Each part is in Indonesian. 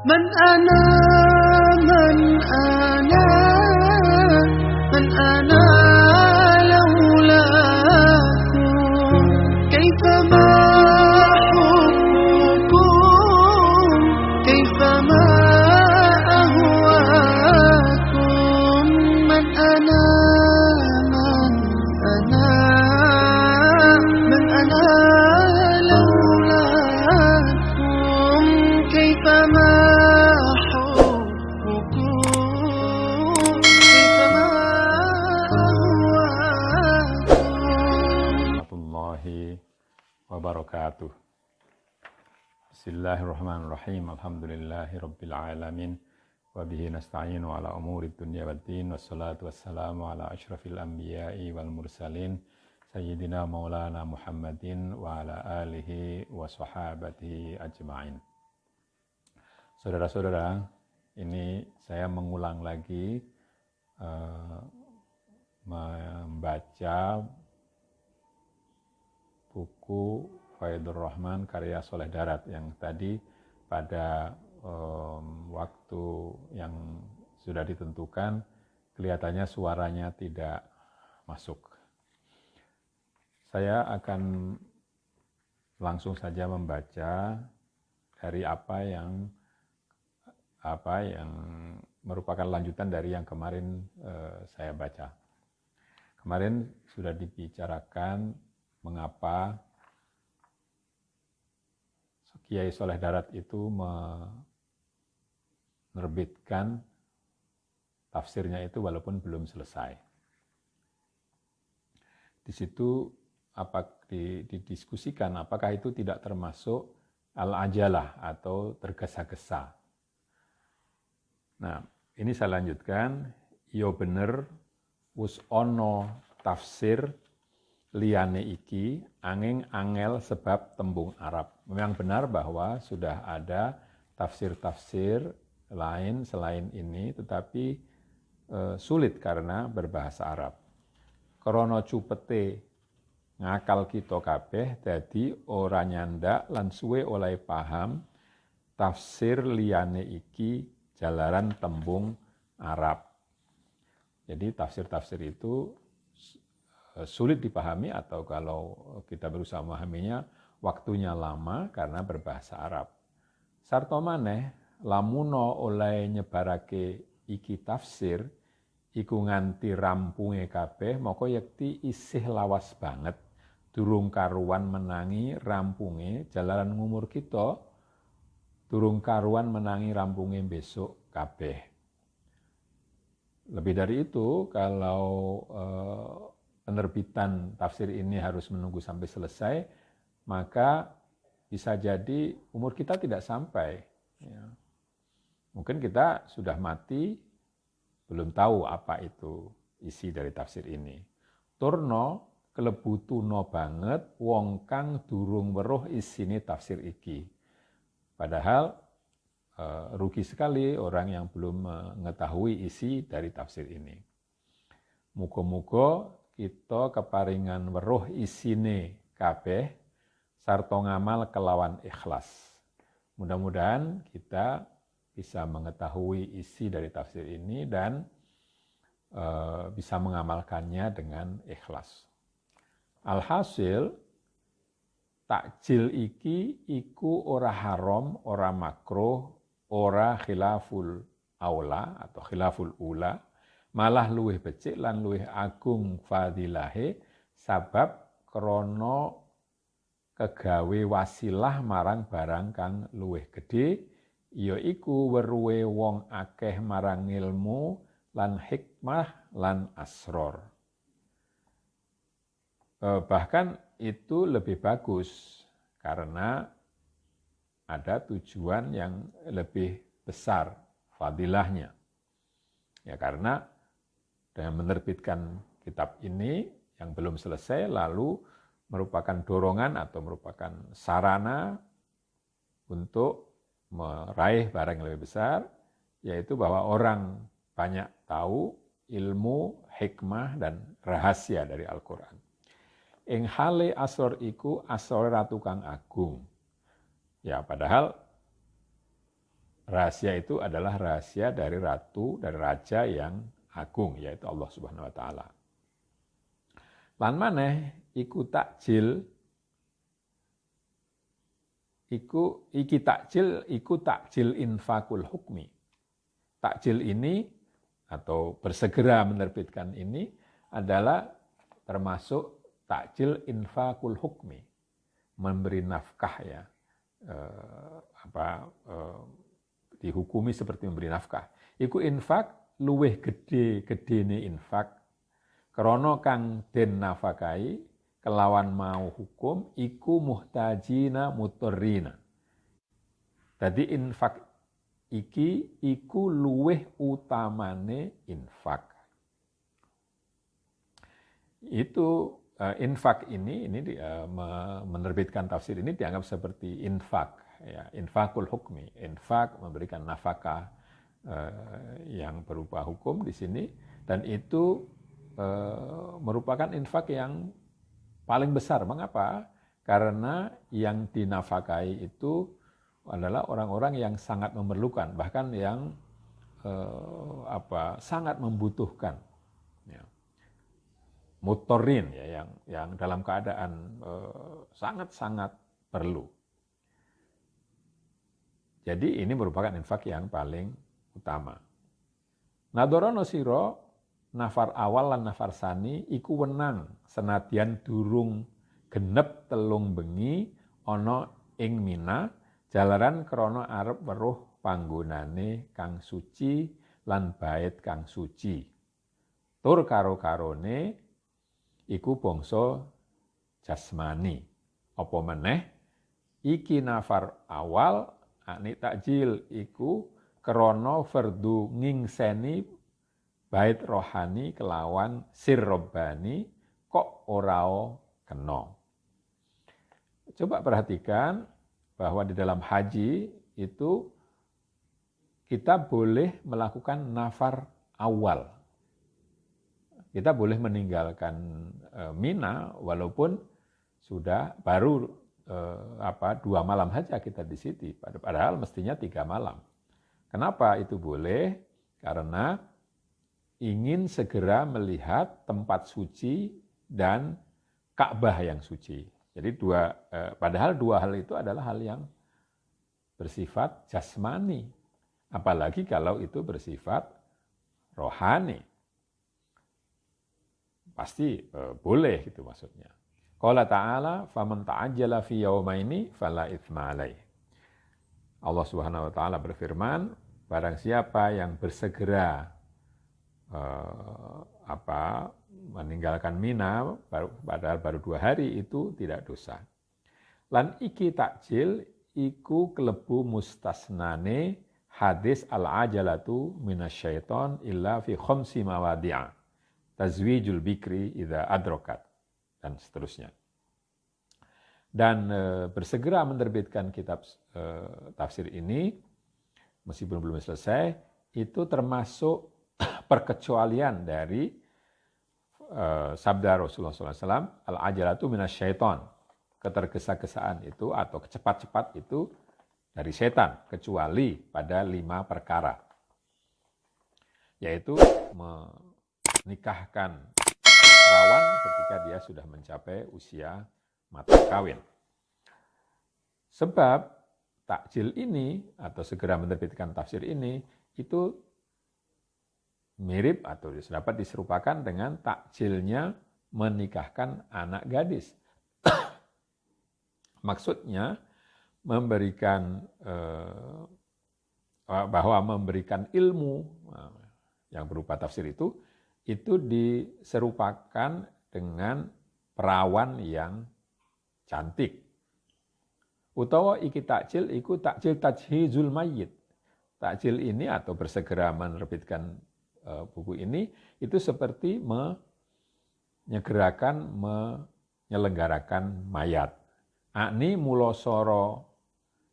من أنا من أنا من أنا لولاكم كيفما حبكم كيفما أهواكم من أنا من أنا من أنا لولاكم كيفما wabarakatuh. Bismillahirrahmanirrahim. Alhamdulillahi rabbil alamin. Wa bihi nasta'inu ala umuri dunya waddin. Wassalatu wassalamu ala asyrafil anbiya'i wal mursalin. Sayyidina maulana Muhammadin wa ala alihi wa sahabatihi ajma'in. Saudara-saudara, ini saya mengulang lagi membaca buku Faidur Rahman karya Soleh Darat yang tadi pada waktu yang sudah ditentukan kelihatannya suaranya tidak masuk. Saya akan langsung saja membaca dari apa yang merupakan lanjutan dari yang kemarin saya baca. Kemarin sudah dibicarakan mengapa Kiai Soleh Darat itu menerbitkan tafsirnya itu walaupun belum selesai. Di situ didiskusikan apakah itu tidak termasuk al-ajalah atau tergesa-gesa. Nah, ini saya lanjutkan. Yo bener wus ono tafsir liyane iki angin angel sebab tembung Arab. Memang benar bahwa sudah ada tafsir-tafsir lain selain ini, tetapi sulit karena berbahasa Arab. Krono cupete ngakal kita kabeh, dadi ora nyandak lan suwe oleh paham tafsir liyane iki jalaran tembung Arab. Jadi tafsir-tafsir itu sulit dipahami atau kalau kita berusaha memahaminya waktunya lama karena berbahasa Arab. Sarto maneh lamuno oleh nyebarake iki tafsir iku nganti rampunge kabeh moko yekti isih lawas banget durung karuan menangi rampunge jalaran ngumur kita durung karuan menangi rampunge besok kabeh. Lebih dari itu kalau penerbitan tafsir ini harus menunggu sampai selesai, maka bisa jadi umur kita tidak sampai. Ya. Mungkin kita sudah mati, belum tahu apa itu isi dari tafsir ini. Turno kelebu tuno banget, wong kang durung weruh isine tafsir iki. Padahal rugi sekali orang yang belum mengetahui isi dari tafsir ini. Muga-muga kita keparingan weruh isine kabeh sarta ngamal kelawan ikhlas. Mudah-mudahan kita bisa mengetahui isi dari tafsir ini dan bisa mengamalkannya dengan ikhlas. Alhasil takjil iki iku ora haram, ora makruh, ora khilaful aula atau khilaful ula. Malah luwih becik lan luwih agung fadilahe sabab krana kegawe wasilah marang barang kang luwih gedhe yaiku weruhe wong akeh marang ilmu lan hikmah lan asror. Bahkan itu lebih bagus karena ada tujuan yang lebih besar fadilahnya. Ya karena dengan menerbitkan kitab ini yang belum selesai lalu merupakan dorongan atau merupakan sarana untuk meraih barang yang lebih besar, yaitu bahwa orang banyak tahu ilmu, hikmah, dan rahasia dari Al-Quran. Ing hale asor iku asor ratu kang agung. Ya padahal rahasia itu adalah rahasia dari ratu, dari raja yang agung, yaitu Allah Subhanahu wa taala. Lan maneh iku takjil iki takjil infakul hukmi. Takjil ini atau bersegera menerbitkan ini adalah termasuk takjil infakul hukmi, memberi nafkah ya, dihukumi seperti memberi nafkah. Iku infak luweh gedene infak, krana kang den nafakai kelawan mau hukum iku muhtajina mutorrina. Dadi infak iku luweh utamane infak. Itu infak ini menerbitkan tafsir ini dianggap seperti infak, ya, infakul hukmi, infak memberikan nafkah yang berupa hukum di sini, dan itu merupakan infak yang paling besar. Mengapa? Karena yang dinafkahi itu adalah orang-orang yang sangat memerlukan, bahkan yang sangat membutuhkan. Ya. Mutorin ya, yang dalam keadaan sangat-sangat perlu. Jadi ini merupakan infak yang paling utama. Nadorono siro nafar awal lan nafar sani iku wenang senadyan durung genep telung bengi ana ing Mina jalaran krana arep weruh panggonane kang suci lan bait kang suci. Tur karo-karone iku bangsa jasmani. Apa meneh iki nafar awal ani takjil iku krana fardu ngingseni bait rohani kelawan sir robbani kok ora kena. Coba perhatikan bahwa di dalam haji itu kita boleh melakukan nafar awal. Kita boleh meninggalkan Mina walaupun sudah baru 2 malam saja kita di situ, padahal mestinya 3 malam. Kenapa itu boleh? Karena ingin segera melihat tempat suci dan Ka'bah yang suci. Jadi padahal 2 hal itu adalah hal yang bersifat jasmani, apalagi kalau itu bersifat rohani. Pasti boleh gitu maksudnya. Qala ta'ala faman ta'ajjala fi yaumaini fala itsma alaih. Allah Subhanahu wa taala berfirman, barang siapa yang bersegera meninggalkan Mina padahal baru 2 hari itu tidak dosa. Lan iki takjil iku kelebu mustasnane hadis al-ajalatu minasyaiton illa fi khamsi mawadi'a. Tazwijul bikri idza adrokat dan seterusnya. Dan bersegera menerbitkan kitab tafsir ini meskipun belum selesai itu termasuk perkecualian dari sabda Rasulullah SAW, al-ajalatu minasyaiton, ketergesa-gesaan itu atau kecepat-cepat itu dari setan, kecuali pada 5 perkara, yaitu menikahkan perawan ketika dia sudah mencapai usia mata kawin. Sebab takjil ini atau segera menerbitkan tafsir ini itu mirip atau dapat diserupakan dengan takjilnya menikahkan anak gadis. Maksudnya memberikan bahwa memberikan ilmu yang berupa tafsir itu diserupakan dengan perawan yang cantik. Utawa iki takjil iku takjil tajhizul mayyit. Takjil ini atau bersegera menerbitkan buku ini itu seperti menyelenggarakan mayat. Ani mulosoro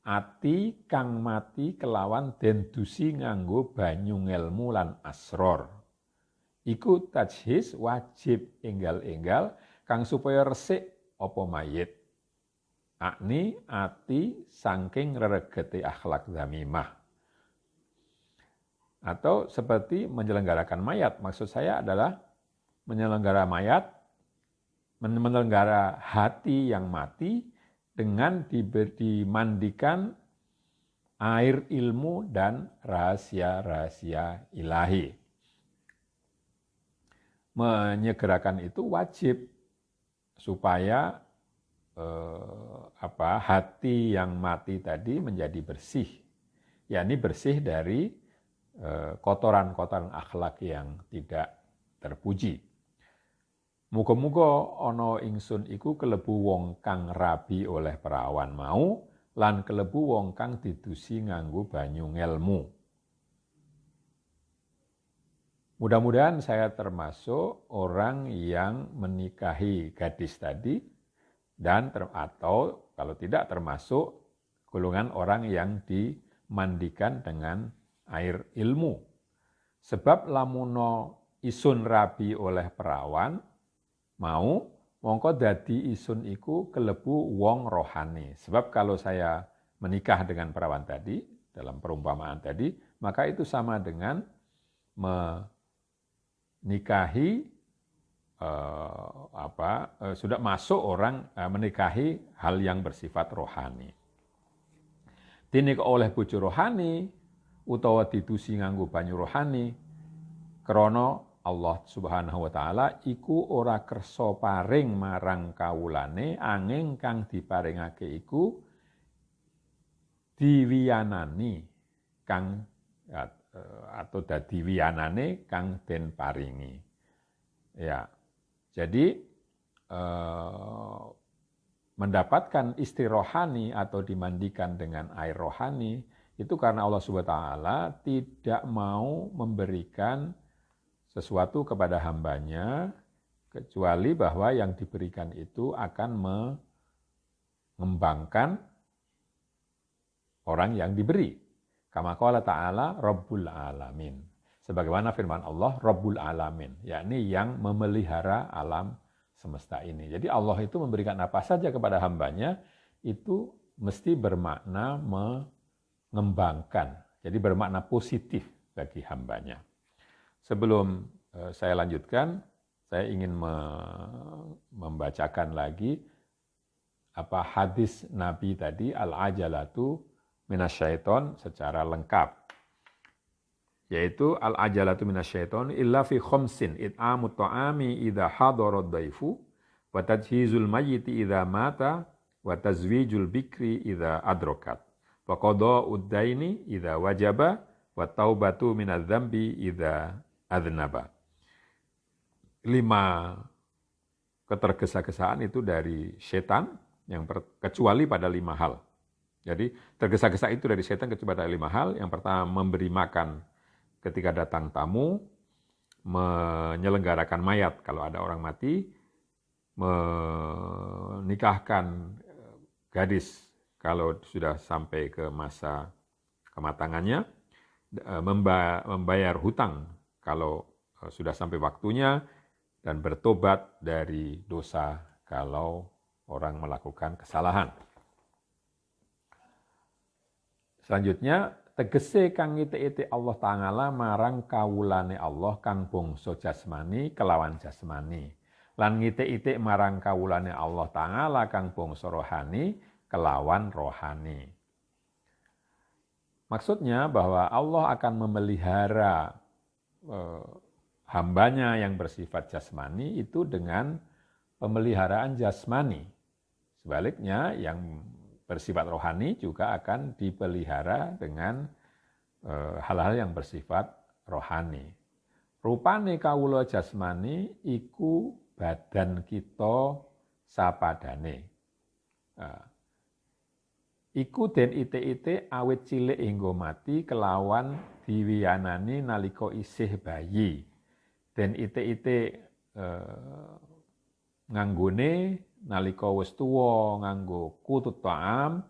ati kang mati kelawan dendusi nganggo banyu ngelmu lan asror. Iku tajhiz wajib enggal-enggal kang supaya resik apa mayit. Akni ati saking reregete akhlak dzamimah. Atau seperti menyelenggarakan mayat. Maksud saya adalah menyelenggara mayat, menyelenggara hati yang mati dengan dimandikan air ilmu dan rahasia-rahasia ilahi. Menyegerakan itu wajib supaya hati yang mati tadi menjadi bersih, yakni bersih dari kotoran-kotoran akhlak yang tidak terpuji. Muga-muga ana ingsun iku kelebu wong kang rabi oleh perawan mau, lan kelebu wong kang didusi nganggo banyu ngelmu. Mudah-mudahan saya termasuk orang yang menikahi gadis tadi, dan atau kalau tidak termasuk golongan orang yang dimandikan dengan air ilmu. Sebab lamuno isun rabi oleh perawan mau, mongko dadi isun iku kelebu wong rohani. Sebab kalau saya menikah dengan perawan tadi, dalam perumpamaan tadi, maka itu sama dengan menikahi sudah masuk orang menikahi hal yang bersifat rohani. Dinik oleh bojo rohani utawa didusi nganggo banyu rohani, krana Allah Subhanahu wa taala iku ora kersa paring marang kawulane angin kang diparingake iku diwiyanani kang atau dadi wiyanane kang den paringi. Ya. Jadi mendapatkan istri rohani atau dimandikan dengan air rohani itu karena Allah SWT tidak mau memberikan sesuatu kepada hambanya kecuali bahwa yang diberikan itu akan mengembangkan orang yang diberi. Kama qala ta'ala Rabbul Alamin. Sebagaimana firman Allah Rabbul Alamin, yakni yang memelihara alam semesta ini. Jadi Allah itu memberikan apa saja kepada hambanya itu mesti bermakna mengembangkan. Jadi bermakna positif bagi hambanya. Sebelum saya lanjutkan, saya ingin membacakan lagi hadis Nabi tadi, al-ajalatu minasyaiton secara lengkap. Yaitu al-ajalatu minasyaiton illa fi khamsin it'amut ta'ami idza hadara ad-daifu wa tajhizul mayyiti idza mata wa tazwijul bikri idza adrakat wa qada'ud daini idza wajaba wa taubatu minadz-dzambi idza adznaba. 5 ketergesa-gesaan itu dari setan yang kecuali pada 5 hal. Jadi tergesa-gesa itu dari setan kecuali pada 5 hal. Yang pertama memberi makan ketika datang tamu, menyelenggarakan mayat kalau ada orang mati, menikahkan gadis kalau sudah sampai ke masa kematangannya, membayar hutang kalau sudah sampai waktunya, dan bertobat dari dosa kalau orang melakukan kesalahan. Selanjutnya, tegese kang ngite-ite Allah Ta'ala marang kawulane Allah kang bangsa jasmani kelawan jasmani. Lan ngite-ite marang kawulane Allah Ta'ala kang bangsa rohani kelawan rohani. Maksudnya bahwa Allah akan memelihara hambanya yang bersifat jasmani itu dengan pemeliharaan jasmani. Sebaliknya yang bersifat rohani juga akan dipelihara dengan hal-hal yang bersifat rohani. Rupane kawula jasmani iku badan kita sapadane. Iku den ite-ite awit cilik hingga mati kelawan diwiyanani nalika isih bayi. Den ite-ite nganggone nalika wis tuwa nganggo kutut ta'am,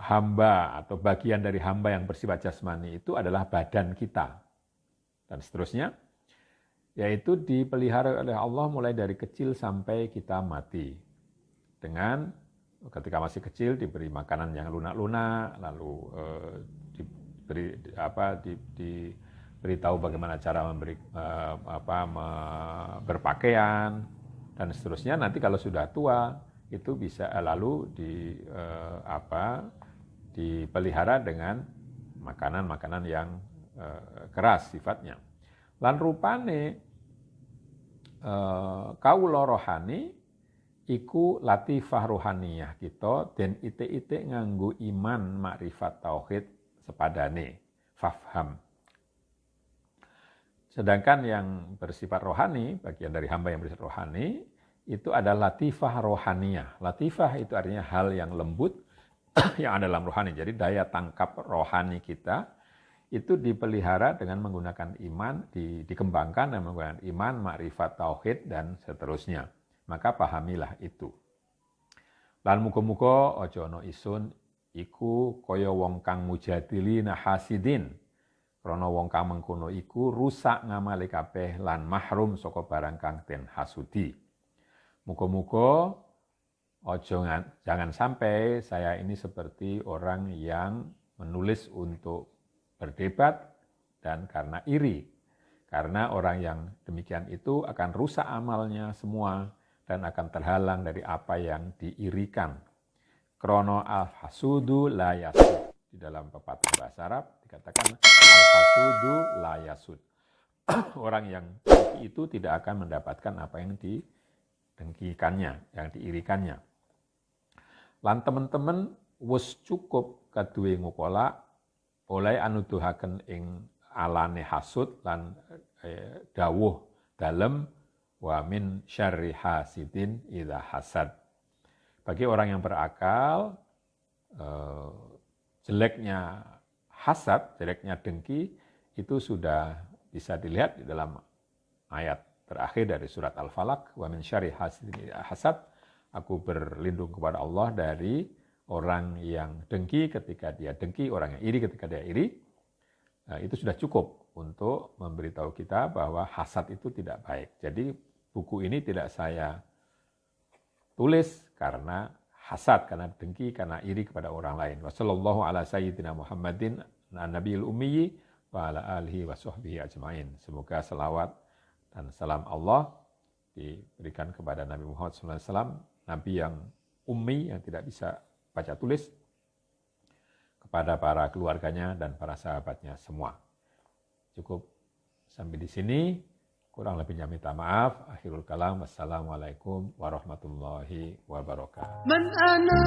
hamba atau bagian dari hamba yang bersifat jasmani itu adalah badan kita. Dan seterusnya, yaitu dipelihara oleh Allah mulai dari kecil sampai kita mati. Dengan ketika masih kecil diberi makanan yang lunak-lunak, lalu diberitahu bagaimana cara berpakaian dan seterusnya. Nanti kalau sudah tua itu bisa lalu dipelihara dengan makanan-makanan yang keras sifatnya. Lan rupane kaula rohani iku latifah rohaniyah kita dan ite-ite nganggo iman makrifat tauhid sepadane fafham. Sedangkan yang bersifat rohani, bagian dari hamba yang bersifat rohani, itu adalah latifah rohaniyah. Latifah itu artinya hal yang lembut yang ada dalam rohani. Jadi daya tangkap rohani kita itu dipelihara dengan menggunakan iman, dikembangkan dengan menggunakan iman, makrifat, tauhid, dan seterusnya. Maka pahamilah itu. Lan muga-muga aja ana isun iku kaya wong kang mujadilina hasidin. Krana wong kang mengkono iku rusak ngamale kabeh lan mahrum saka barang kang den hasudi. Muga-muga jangan sampai saya ini seperti orang yang menulis untuk berdebat dan karena iri. Karena orang yang demikian itu akan rusak amalnya semua dan akan terhalang dari apa yang diirikan. Krono al-hasudu la yasud. Di dalam pepatah bahasa Arab dikatakan al-hasudu la yasud. Orang yang dengki itu tidak akan mendapatkan apa yang didengkikannya, yang diirikannya. Lan teman-teman wis cukup kaduwe ngukola oleh anuduhaken ing alane hasud lan dawuh dalem wa min syarri hasidin idza hasad. Bagi orang yang berakal, jeleknya hasad, jeleknya dengki itu sudah bisa dilihat di dalam ayat terakhir dari surat Al-Falaq, wa min syarri hasidin idza hasad. Aku berlindung kepada Allah dari orang yang dengki ketika dia dengki, orang yang iri ketika dia iri. Nah, itu sudah cukup untuk memberitahu kita bahwa hasad itu tidak baik. Jadi buku ini tidak saya tulis karena hasad, karena dengki, karena iri kepada orang lain. Wassallallahu ala sayyidina Muhammadin nabiyil ummiyi wa ala alihi wa sahbihi ajmain. Semoga selawat dan salam Allah diberikan kepada Nabi Muhammad SAW, Nabi yang ummi, yang tidak bisa baca tulis, kepada para keluarganya dan para sahabatnya semua. Cukup sampai di sini, kurang lebihnya minta maaf. Akhirul kalam, wassalamualaikum warahmatullahi wabarakatuh. Man ana